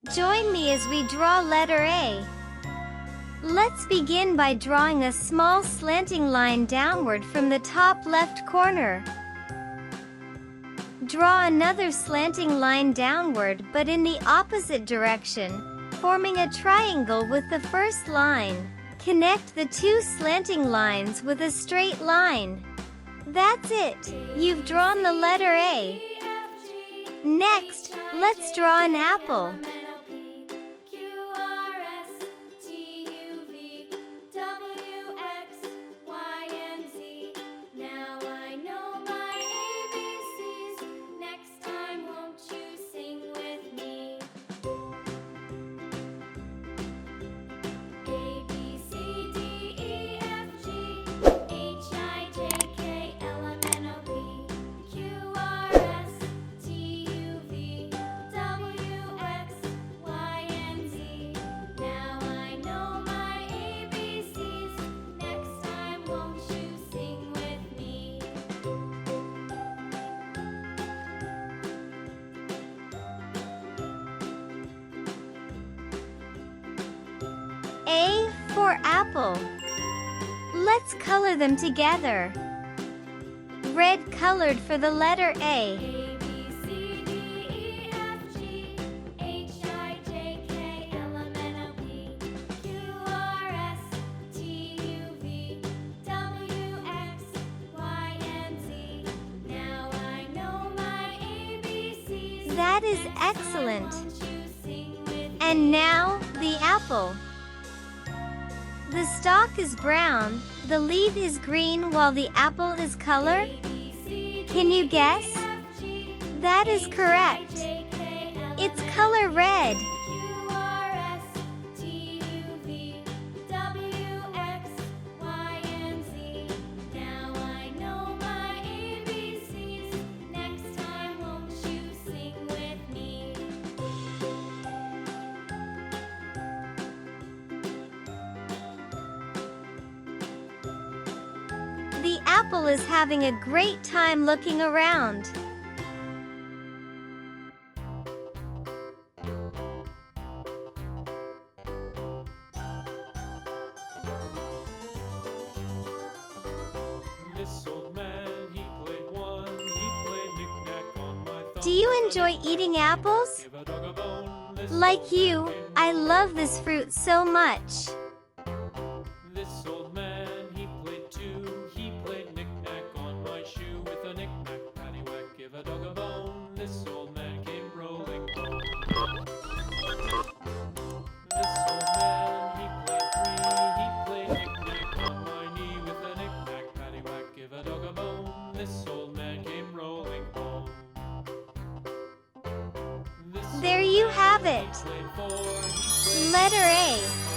Join me as we draw letter A. Let's begin by drawing a small slanting line downward from the top left corner. Draw another slanting line downward but in the opposite direction, forming a triangle with the first line. Connect the two slanting lines with a straight line. That's it! You've drawn the letter A. Next, let's draw an apple. A for apple. Let's color them together. Red colored for the letter A. That is excellent. And now, the apple. The stalk is brown, the leaf is green while the apple is color? Can you guess? That is correct. It's color red. The apple is having a great time looking around. This old man, he played knick-knack on my thumb. Do you enjoy eating apples? Give a dog a bone. Like you, I love this fruit so much. This old man, he played too. He played knick-knack on my shoe with a knick-knack, paddywhack. Give a dog a bone. This old man came rolling home. This old man, he played three. He played knick-knack on my knee with a knick-knack, paddywhack. Give a dog a bone. This old man came rolling home. There you have it. Played four. He played Letter A.